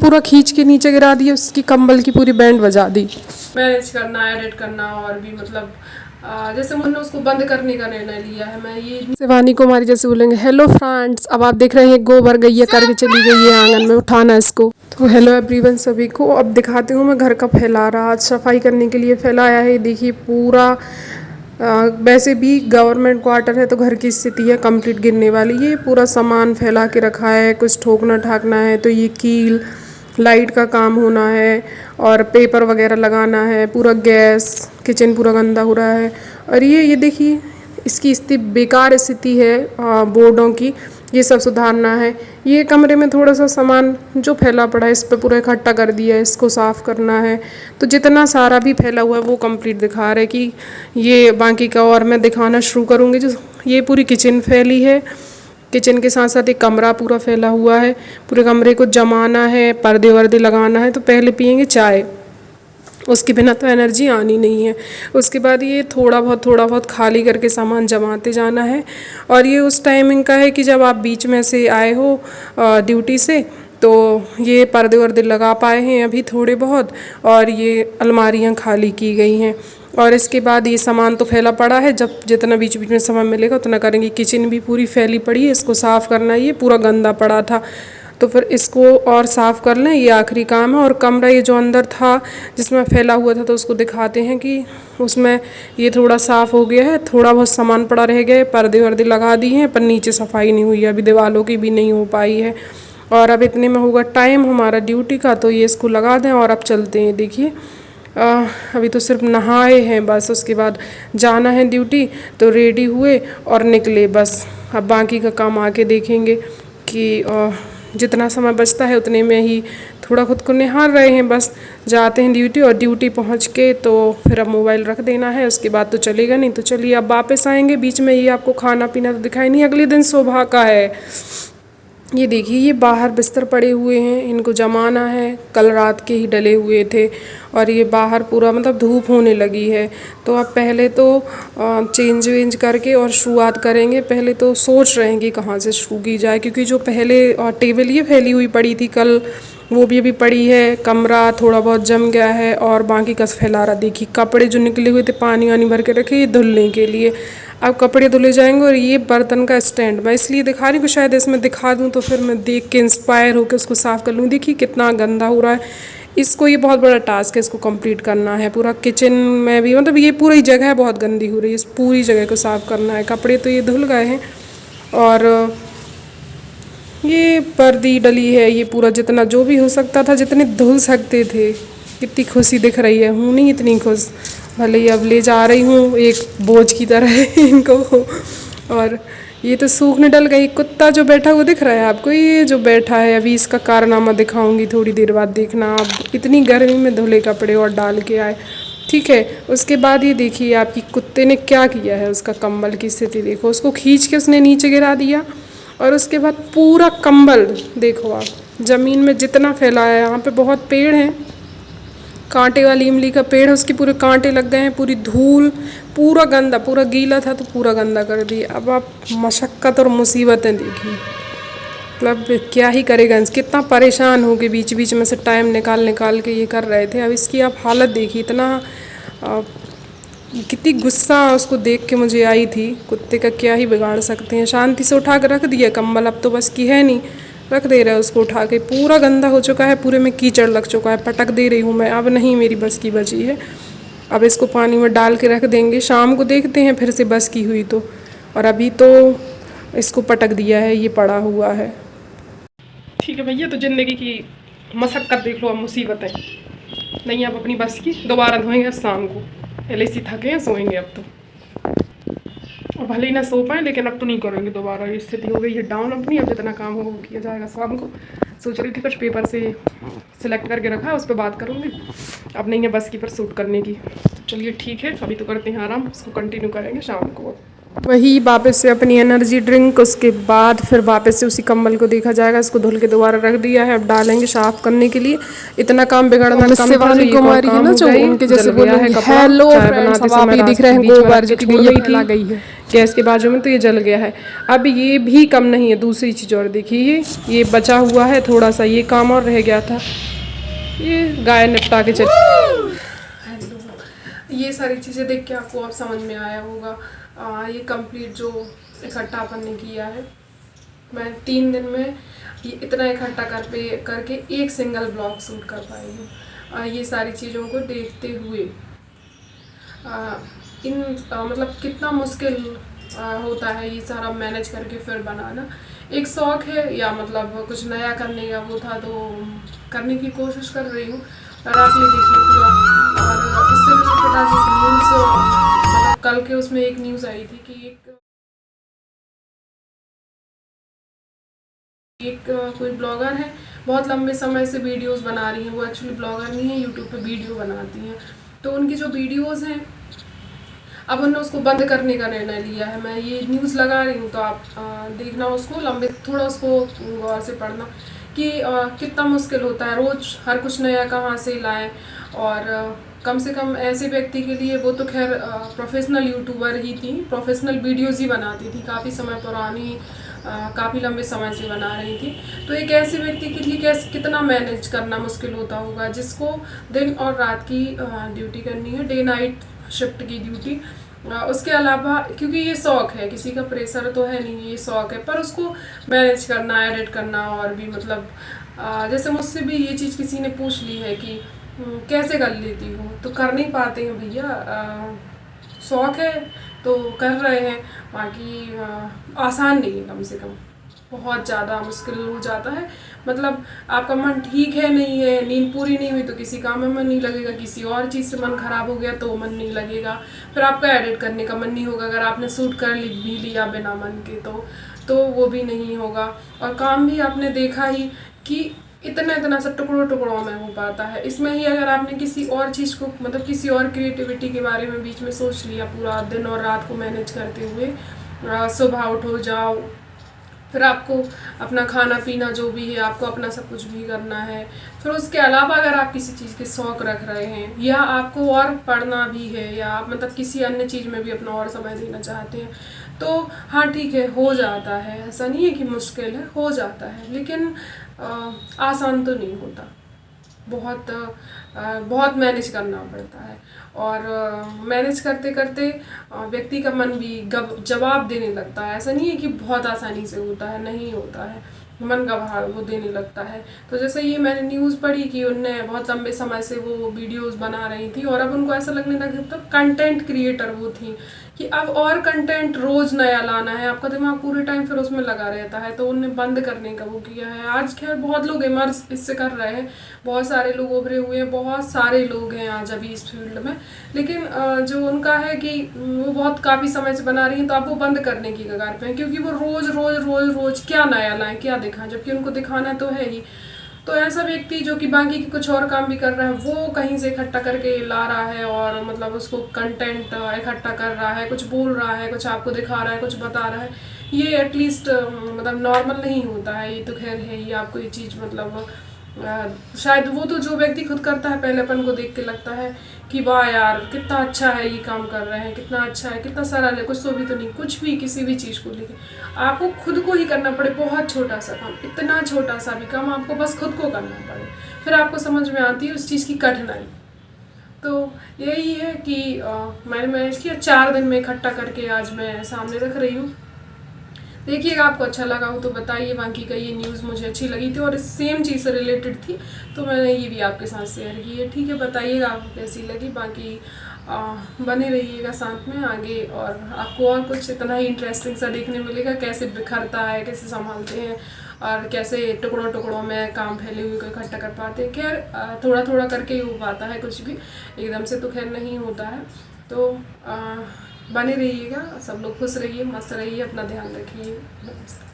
पूरा खींच के नीचे गिरा दिया, उसकी कंबल की पूरी बैंड बजा दी। मैनेज करना, एडिट करना और भी मतलब जैसे मैंने उसको बंद करने का निर्णय लिया है। मैं ये शिवानी कुमारी जैसे बोलेंगे हेलो फ्रेंड्स। अब आप देख रहे हैं गोबर गैया करके चली गई है आंगन में, उठाना इसको। तो हेलो एवरीवन सभी को। अब दिखाती हूँ मैं घर का फैलारा। आज सफाई करने के लिए फैलाया है, देखिए पूरा। वैसे भी गवर्नमेंट क्वार्टर है तो घर की स्थिति है कंप्लीट गिरने वाली। ये पूरा सामान फैला के रखा है, कुछ ठोकना ठाकना है तो ये कील लाइट का काम होना है और पेपर वगैरह लगाना है। पूरा गैस किचन पूरा गंदा हो रहा है। और ये देखिए इसकी स्थिति बेकार स्थिति है बोर्डों की, ये सब सुधारना है। ये कमरे में थोड़ा सा सामान जो फैला पड़ा है इस पर पूरा इकट्ठा कर दिया है, इसको साफ़ करना है। तो जितना सारा भी फैला हुआ है वो कंप्लीट दिखा रहे कि ये बाकी का और मैं दिखाना शुरू करूँगी। जो ये पूरी किचन फैली है, किचन के साथ साथ एक कमरा पूरा फैला हुआ है। पूरे कमरे को जमाना है, पर्दे वर्दे लगाना है। तो पहले पियेंगे चाय, उसके बिना तो एनर्जी आनी नहीं है। उसके बाद ये थोड़ा बहुत खाली करके सामान जमाते जाना है। और ये उस टाइमिंग का है कि जब आप बीच में से आए हो ड्यूटी से, तो ये पर्दे वर्दे लगा पाए हैं अभी थोड़े बहुत, और ये अलमारियाँ खाली की गई हैं। और इसके बाद ये सामान तो फैला पड़ा है, जब जितना बीच बीच में सामान मिलेगा उतना करेंगे। किचन भी पूरी फैली पड़ी है, इसको साफ़ करना है। ये पूरा गंदा पड़ा था तो फिर इसको और साफ़ कर लें, ये आखिरी काम है। और कमरा ये जो अंदर था जिसमें फैला हुआ था तो उसको दिखाते हैं कि उसमें ये थोड़ा साफ़ हो गया है। थोड़ा बहुत सामान पड़ा रह गया है, पर्दे वर्दे लगा दिए हैं पर नीचे सफाई नहीं हुई है, अभी दीवारों की भी नहीं हो पाई है। और अब इतने में होगा टाइम हमारा ड्यूटी का, तो ये इसको लगा दें और अब चलते हैं। देखिए अभी तो सिर्फ नहाए हैं बस, उसके बाद जाना है ड्यूटी। तो रेडी हुए और निकले बस। अब बाकी का काम आके देखेंगे कि जितना समय बचता है उतने में ही थोड़ा खुद को निहार रहे हैं। बस जाते हैं ड्यूटी और ड्यूटी पहुंच के तो फिर अब मोबाइल रख देना है, उसके बाद तो चलेगा नहीं। तो चलिए अब वापस आएंगे। बीच में ये आपको खाना पीना तो दिखाई नहीं, अगले दिन सुबह का है। ये देखिए ये बाहर बिस्तर पड़े हुए हैं, इनको जमाना है, कल रात के ही डले हुए थे। और ये बाहर पूरा मतलब धूप होने लगी है। तो अब पहले तो चेंज वेंज करके और शुरुआत करेंगे। पहले तो सोच रहे हैं कि कहाँ से शुरू की जाए, क्योंकि जो पहले टेबल ये फैली हुई पड़ी थी कल, वो भी अभी पड़ी है। कमरा थोड़ा बहुत जम गया है और बाकी का फैला रहा। देखिए कपड़े जो निकले हुए थे पानी वानी भर के रखे, ये धुलने के लिए। अब कपड़े धुले जाएंगे। और ये बर्तन का स्टैंड मैं इसलिए दिखा रही हूँ कि शायद इसमें दिखा दूँ तो फिर मैं देख के इंस्पायर होकर उसको साफ़ कर लूँ। देखिए कितना गंदा हो रहा है। इसको ये बहुत बड़ा टास्क है, इसको कंप्लीट करना है। पूरा किचन में भी मतलब ये पूरी जगह बहुत गंदी हो रही है, इस पूरी जगह को साफ़ करना है। कपड़े तो ये धुल गए हैं और ये पर्दी डली है, ये पूरा जितना जो भी हो सकता था, जितने धुल सकते थे। कितनी खुशी दिख रही है, हूँ नहीं इतनी खुश। भले ही अब ले जा रही हूँ एक बोझ की तरह इनको। और ये तो सूखने डल गई। कुत्ता जो बैठा वो दिख रहा है आपको, ये जो बैठा है अभी इसका कारनामा दिखाऊंगी थोड़ी देर बाद, देखना। अब इतनी गर्मी में धुले कपड़े और डाल के आए, ठीक है। उसके बाद ये देखिए आपकी कुत्ते ने क्या किया है, उसका कंबल की स्थिति देखो। उसको खींच के उसने नीचे गिरा दिया और उसके बाद पूरा कंबल देखो आप, ज़मीन में जितना फैलाया है। यहाँ पे बहुत पेड़ हैं, कांटे वाली इमली का पेड़ है, उसके पूरे कांटे लग गए हैं। पूरी धूल, पूरा गंदा, पूरा गीला था तो पूरा गंदा कर दिया। अब आप मशक्क़त और मुसीबतें देखिए, मतलब क्या ही करेगा। कितना परेशान हो के बीच बीच में से टाइम निकाल के ये कर रहे थे। अब इसकी आप हालत देखिए, इतना कितनी गुस्सा उसको देख के मुझे आई थी। कुत्ते का क्या ही बिगाड़ सकते हैं। शांति से उठा कर रख दिया कंबल, अब तो बस की है नहीं, रख दे रहा है उसको उठा के। पूरा गंदा हो चुका है, पूरे में कीचड़ लग चुका है। पटक दे रही हूँ मैं, अब नहीं मेरी बस की बची है। अब इसको पानी में डाल के रख देंगे, शाम को देखते हैं फिर से बस की हुई तो। और अभी तो इसको पटक दिया है, ये पड़ा हुआ है। ठीक है भैया, तो ज़िंदगी की मशक्क़त देख लो, अब मुसीबत है नहीं अब अपनी बस की। दोबारा धोएंगे अब शाम को, पहले से थके हैं, सोएंगे अब तो। और भले ही ना सो पाए लेकिन अब तो नहीं करेंगे दोबारा। ये स्थिति हो गई है डाउन अपनी, अब जितना काम होगा वो किया जाएगा शाम को। सोच रही थी कुछ पेपर से सिलेक्ट करके रखा है, उस पर बात करूँगी। अब नहीं है बस की पर शूट करने की। तो चलिए ठीक है, अभी तो करते हैं आराम, उसको कंटिन्यू करेंगे शाम को। वही वापस से अपनी एनर्जी ड्रिंक, उसके बाद फिर वापस से उसी कंबल को देखा जाएगा। इसको धुल के दोबारा रख दिया है, अब डालेंगे साफ करने के लिए। इतना काम बिगड़ना। शिवानी कुमारी है ना जो, उनके जैसे बोलेंगे हेलो फ्रेंड्स। अब आप ये दिख रहे हैं गोबर जो कि गैया फैला गई है। गैस के बाजू में, तो ये जल गया है। अब ये भी कम नहीं है, दूसरी चीज़ और देखिए, ये बचा हुआ है थोड़ा सा, ये काम और रह गया था, ये गाय निपटा के चली। ये सारी चीज़ें देख के आपको अब समझ में आया होगा ये कंप्लीट जो इकट्ठा अपन ने किया है। मैं 3 दिन में ये इतना इकट्ठा करके एक सिंगल ब्लॉग शूट कर पाई हूँ। ये सारी चीज़ों को देखते हुए मतलब कितना मुश्किल होता है ये सारा मैनेज करके फिर बनाना। एक शौक़ है या मतलब कुछ नया करने का वो था, तो करने की कोशिश कर रही हूँ। और आप ये देखिए पूरा, और इससे रिलेटेड आज एक न्यूज़, मतलब कल के उसमें एक न्यूज़ आई थी कि एक कोई ब्लॉगर है, बहुत लंबे समय से वीडियोस बना रही हैं। वो एक्चुअली ब्लॉगर नहीं है, यूट्यूब पे वीडियो बनाती हैं। तो उनकी जो वीडियोस हैं, अब उन्होंने उसको बंद करने का निर्णय लिया है। मैं ये न्यूज़ लगा रही हूँ, तो आप देखना उसको, लंबे थोड़ा उसको गौर से पढ़ना कि कितना मुश्किल होता है रोज़ हर कुछ नया कहाँ से लाएं। और कम से कम ऐसे व्यक्ति के लिए, वो तो खैर प्रोफेशनल यूट्यूबर ही थी, प्रोफेशनल वीडियोस ही बनाती थी, काफ़ी समय पुरानी, काफ़ी लंबे समय से बना रही थी। तो एक ऐसे व्यक्ति के लिए कैसे कितना मैनेज करना मुश्किल होता होगा, जिसको दिन और रात की ड्यूटी करनी है, डे नाइट शिफ्ट की ड्यूटी। उसके अलावा, क्योंकि ये शौक़ है, किसी का प्रेशर तो है नहीं, ये शौक़ है, पर उसको मैनेज करना, एडिट करना, और भी मतलब जैसे मुझसे भी ये चीज़ किसी ने पूछ ली है कि कैसे कर लेती हो, तो कर नहीं पाते हैं भैया, शौक़ है तो कर रहे हैं। बाकी आसान नहीं है, कम से कम बहुत ज़्यादा मुश्किल हो जाता है। मतलब आपका मन ठीक है, नहीं है, नींद पूरी नहीं हुई तो किसी काम में मन नहीं लगेगा, किसी और चीज़ से मन ख़राब हो गया तो मन नहीं लगेगा, फिर आपका एडिट करने का मन नहीं होगा। अगर आपने शूट कर भी लिया बिना मन के, तो वो भी नहीं होगा। और काम भी आपने देखा ही कि इतना सा टुकड़ों में हो पाता है। इसमें ही अगर आपने किसी और चीज़ को, मतलब किसी और क्रिएटिविटी के बारे में बीच में सोच लिया, पूरा दिन और रात को मैनेज करते हुए, सुबह उठो जाओ, फिर आपको अपना खाना पीना जो भी है, आपको अपना सब कुछ भी करना है। फिर उसके अलावा अगर आप किसी चीज़ के शौक़ रख रहे हैं, या आपको और पढ़ना भी है, या आप मतलब किसी अन्य चीज़ में भी अपना और समय देना चाहते हैं, तो हाँ ठीक है, हो जाता है। ऐसा नहीं है कि मुश्किल है, हो जाता है, लेकिन आसान तो नहीं होता। बहुत मैनेज करना पड़ता है। और मैनेज करते करते व्यक्ति का मन भी जवाब देने लगता है। ऐसा नहीं है कि बहुत आसानी से होता है, नहीं होता है, मन गवाह वो देने लगता है। तो जैसे ये मैंने न्यूज़ पढ़ी कि उनने बहुत लंबे समय से वो वीडियोस बना रही थी, और अब उनको ऐसा लगने लगा, तो कंटेंट क्रिएटर वो थी, कि अब और कंटेंट रोज़ नया लाना है, आपका दिमाग पूरे टाइम फिर उसमें लगा रहता है। तो उनने बंद करने का वो किया है। आज खैर बहुत लोग इमर्स इससे कर रहे हैं, बहुत सारे लोग उभरे हुए हैं, बहुत सारे लोग हैं आज अभी इस फील्ड में। लेकिन जो उनका है कि वो बहुत काफ़ी समय से बना रही हैं, तो अब वो बंद करने की कगार पे हैं, क्योंकि वो रोज़ क्या नया लाएं, क्या दिखाएं, जबकि उनको दिखाना तो है ही। तो ऐसा व्यक्ति जो कि बाकी के कुछ और काम भी कर रहा है, वो कहीं से इकट्ठा करके ला रहा है, और मतलब उसको कंटेंट इकट्ठा कर रहा है, कुछ बोल रहा है, कुछ आपको दिखा रहा है, कुछ बता रहा है, ये एटलीस्ट मतलब नॉर्मल नहीं होता है। ये तो खैर है ही, आपको ये चीज़ मतलब शायद वो तो जो व्यक्ति खुद करता है, पहले अपन को देख के लगता है कि वाह यार कितना अच्छा है, ये काम कर रहे हैं, कितना अच्छा है, कितना सरल है, कुछ तो भी तो नहीं, कुछ भी किसी भी चीज़ को लेके आपको खुद को ही करना पड़े, बहुत छोटा सा काम, इतना छोटा सा भी काम आपको बस खुद को करना पड़े, फिर आपको समझ में आती है उस चीज़ की कठिनाई। तो यही है कि मैंने मैनेज किया, 4 दिन में इकट्ठा करके आज मैं सामने रख रही हूँ। देखिएगा, आपको अच्छा लगा हो तो बताइए। बाकी का ये न्यूज़ मुझे अच्छी लगी थी और सेम चीज़ से रिलेटेड थी, तो मैंने ये भी आपके साथ शेयर की है। ठीक है, बताइएगा आपको कैसी लगी। बाकी बने रहिएगा साथ में आगे, और आपको और कुछ इतना ही इंटरेस्टिंग सा देखने मिलेगा, कैसे बिखरता है, कैसे संभालते हैं, और कैसे टुकड़ों में काम फैले हुए को इकट्ठा कर पाते हैं। खैर थोड़ा थोड़ा करके ही हो पाता है, कुछ भी एकदम से तो खैर नहीं होता है। तो बने रहिएगा, सब लोग खुश रहिए, मस्त रहिए, अपना ध्यान रखिए। नमस्ते।